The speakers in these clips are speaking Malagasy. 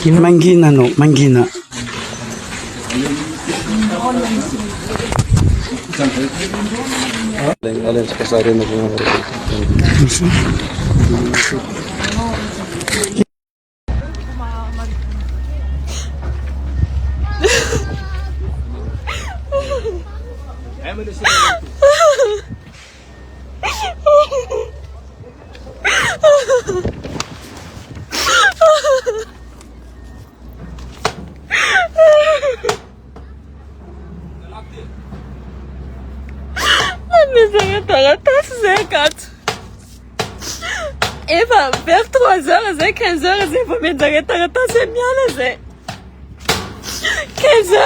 Manggina no, manggina. Alin sa kasari na mga Eva, vers 3h, 15h, c'est pour mettre c'est bien, c'est 15h.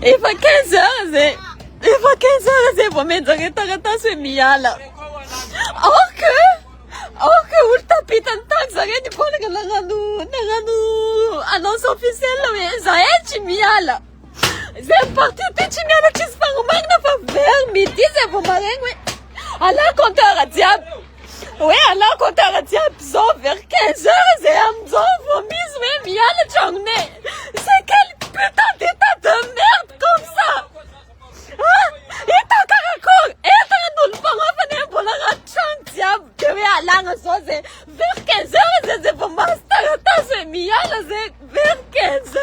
Eva, 15h, c'est pour mettre c'est bien, là. Or que, où le tapis tant ça rien du point de annonce officielle, mais ça est bien, là. C'est parti, t'es bien, là, tu se fais au magna, vers midi, c'est pour ma langue, à la compteur à diable. Oui, alors quand t'as dit vers 15h, c'est un mais bien le journée. C'est quel putain d'état de merde comme ça. Hein? Et t'as caracol, et t'as nous le pour la ratchan, diable, tu es à l'angle, c'est vers 15h, c'est pour ma c'est bien, c'est vers 15h.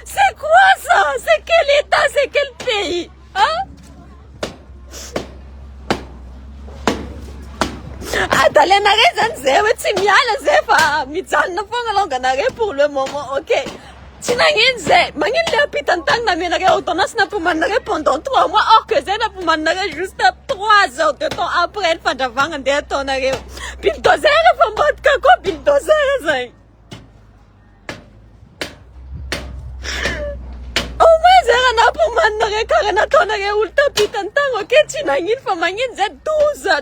C'est quoi ça? C'est quel état, c'est quel pays? Hein? Attends, c'est bien, c'est pas Mitsan ne font pour le moment, ok. Tinangin, Mangin le pitantang na minare autonas na pumanare pendant 3 mois, or que c'est na pumanare juste 3 heures de temps après le fadavang en détonare. Bulldozer, faut mode kako, bulldozer, oh my zera pour manare karana tonare ulta pitantang ok tinangin famangin z 2 heures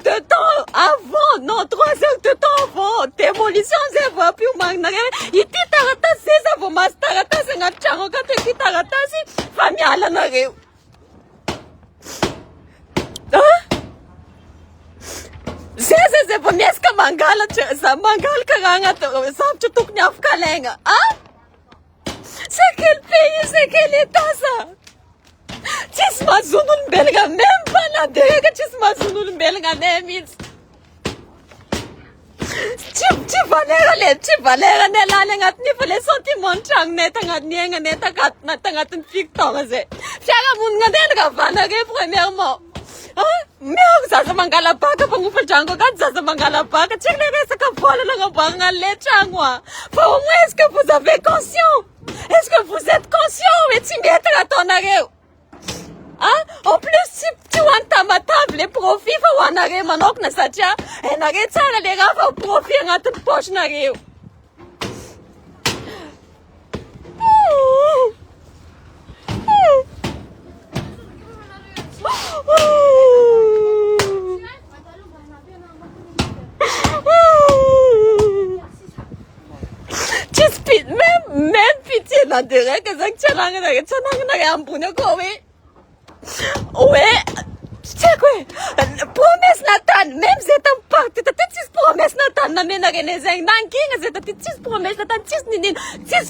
de temps avant non 3 heures de temps avant démolition c'est va plus manare iti tarata c'est ça vous mastarata c'est na chango ka te tarata si famille ala nare c'est pour meska mangala ça mangal karanga to ça tu tuk nyaf kalenga ah. C'est quel pays, c'est quel état ça? Tisma zunun belga, même pas la dega, tisma zunun belga, nemis. Tu valera ne la lengat ni pour les sentiments chang netangat nienga netagat natangat un fik tongase. Fiaga mun ngaden gavana ke premièrement. Ah, mais ça se mangala pas que pour faire jango quand ça se mangala pas que tu ne restes que pour le banga le changwa. Pour moi est-ce que vous avez conscience? Est-ce que vous êtes conscient? Mais tu m'étais à ton arrêt. Hein? En plus, si tu as ma table, les profits, faut en arrêt, manok na sacha. Et n'arrête ça, les gars, faut profiter à toute poche n'arrêt. Même pitié d'intérêt que ça que tu as un bonheur ouais c'est quoi promesse Nathan même c'est un pacte tu as promesse Nathan na mena genezeng nanking c'est tu promesse Nathan six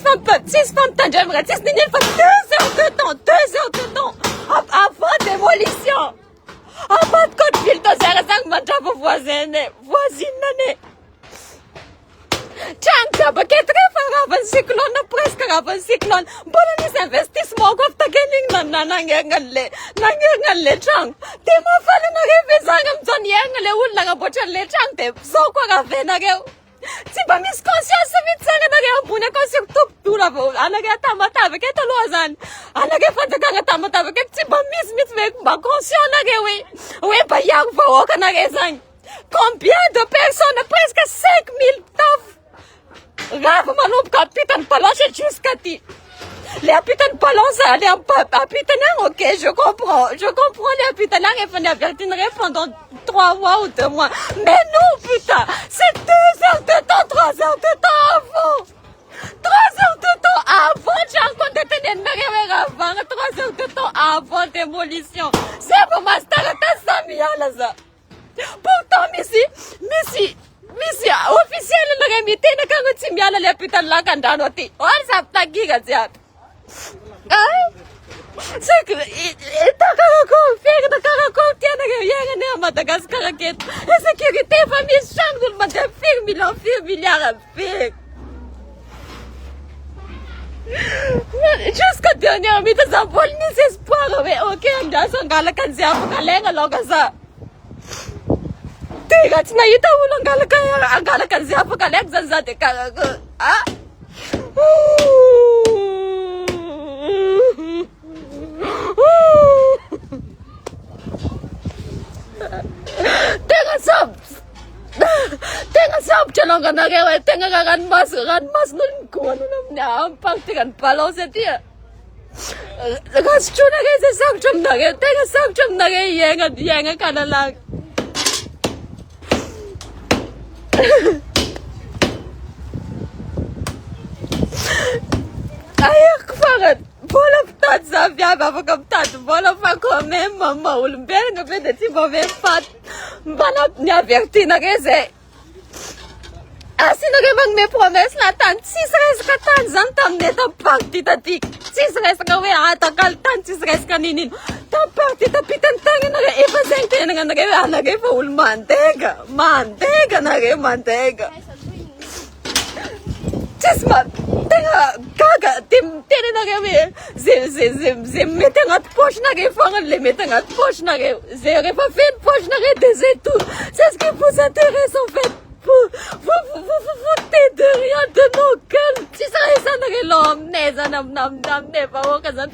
femmes tant j'aimerais 6 ninin for 2 heures de temps avant démolition avant de code fil de serre sang manjabo voisine nane Chang ba très faravan cyclone presque faravan cyclone bon les investissements comme ta gagning na nangalle chang te mo fala na reve zangam ton yangle ulla ga bocha le chang te so ko ga ve na ge ti ba mis conscience vit sanga na ge bune ko se tu la bo ana ge tamata be ke to lozan ana ge fa ga tamata be ke ti ba mis ve ba conscient na ge oui ba yang va o kana ge zang combien de personnes presque 5000 taf Rave malup kapitan palance jusqu'à ti. Les habitants palance les habitants ok je comprends les habitants répondent pendant 3 mois ou 2 mois. Mais non putain, c'est 2 heures de temps, 3 heures de temps avant. 3 heures de de temps avant démolition. C'est pour ma star à 100 miala ça. Pourtant, Missy, officiel na remite na kango timiala le pitan la kandano ti. What's up na giga ziat? C'est que na Madagascar ket. Sécurité famille changul ma de film milliard fik. Jusqu'à dernière minute ça vol ni espoir mais OK anda son gala kan ziap kalenga loga sa. Tiga na ita ulang gala kan ziap kaleng zate ka. Ah. Tenga sab chanong ka nagawa, tenga kan mas nun ko ano na ampang tigan palo sa tiya. Gas chuna kay sa sab chum nagay, tenga sab chum nagay yenga ka na lang. Ayak fakat. Bola tat sa via ba kam tat bola fa ko même maman ou le ben ne peut être pas même pas banat nya verti na gese asina ke bang me promesse la tan si seres ka tan zantam ne ta parti ta tik si seres ka we ata kal tan si seres ka ninin ta parti ta pitan tan na e pa sente na ke ul mantega na ke mantega Tisma, tenga gaga tere na game ze meten at poche na game fangal le meten at poche na game ze pas fait poche na game des tout c'est ce qui vous intéresse en fait vous t'aider rien de nos gueules si ça na game l'homme neza nam ne pas au kazan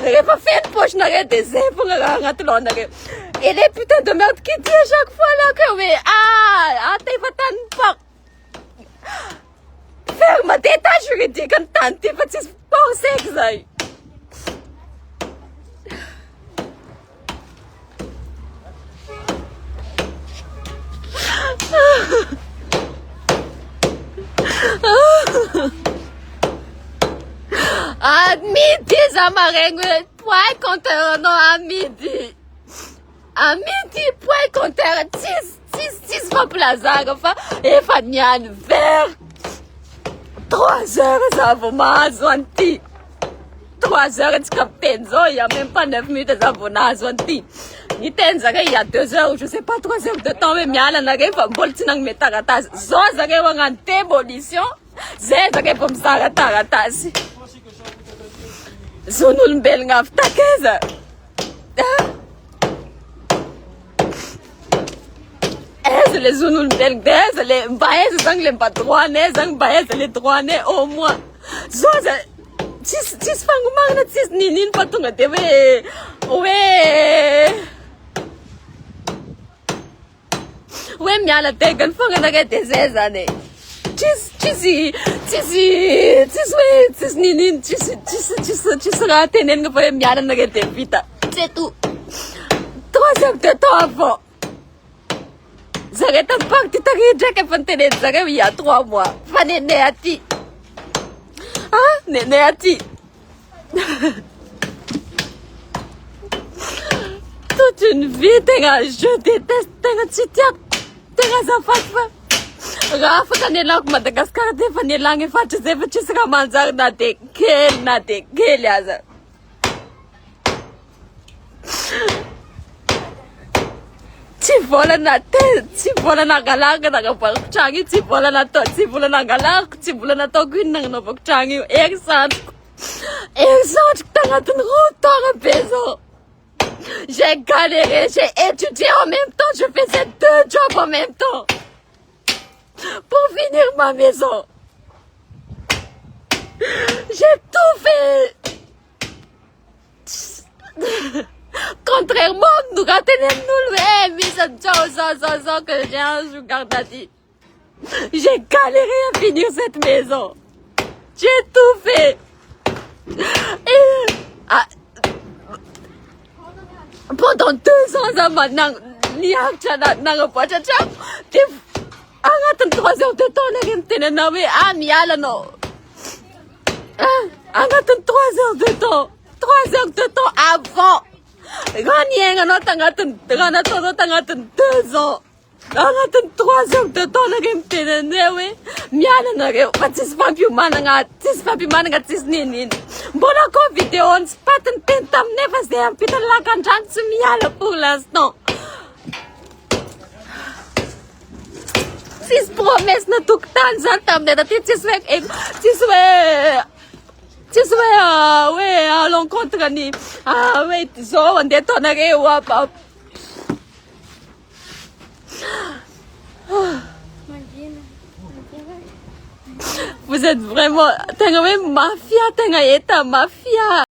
j'ai pas fait poche na game des pour nga tout na game et les putains de merde qui dit à chaque fois là que mais t'es pas tan pas ferme d'état juridique en tant que petit pensée que ça. À midi, ça m'a réglé. Point compteur, non, à midi. À midi, point compteur, 6 fois plaza, et Fanyan, vert. 3 heures, ça vaut ma zwanti. 3 heures, tu captes, il n'y a même pas 9 minutes, ça vaut ma zwanti. Il y a 2 heures, je sais pas, 3 heures de temps, mais il y a un boltinang metagatas. Zozage wangan démolition. Zezage pom sagatagatas. Zonul belngaf takeza. Les zonul belgdes, les baïs zang les patrones, zang baïs les drones au moins. Zoza, tis fangumang na tis ninin patunga tebe. We miala tegan fanga na gete zezane. Tis ninin, tis ratenen nga pa miala na gete vita. C'est tout. 3 heures de temps avant. Zare ta parti ta rija ke pantene zare il y a 3 mois. Fane neati. Neati. Toute une vie, je déteste, tenga sa fatwa. Rafa kanela ku Madagascar de fanela nge fatwa zeve chisika manzar na te kel yaza. Tivola na galaga na kapag changi, tivola na galag, tivola na to gwin nang no pag changi, exat tangatun routang peso. J'ai galéré, j'ai étudié en même temps, je faisais 2 jobs en même temps pour finir ma maison. J'ai tout fait. Contrairement, nous nous que j'ai un sugar daddy. J'ai galéré à finir cette maison. J'ai tout fait. Et, pendant 2 ans, maintenant, ni akchana nangapachacha. Angatan 3 heures de temps, nagintene miala no. Angatan 3 heures de temps. 3 heures de temps avant. Gagné, on a tangatun 2 ans. On a 3 heures de temps, on a gagné, newe. Miana na gay, patis papi mananga, tis ninin. Bona ko video, on spaten tentam never say, I'm Peter Lakan chance miala pour l'instant. Tis promesse na tuktan zantam de tis à l'encontre ni so on détonne vous êtes vraiment mafia, mafia.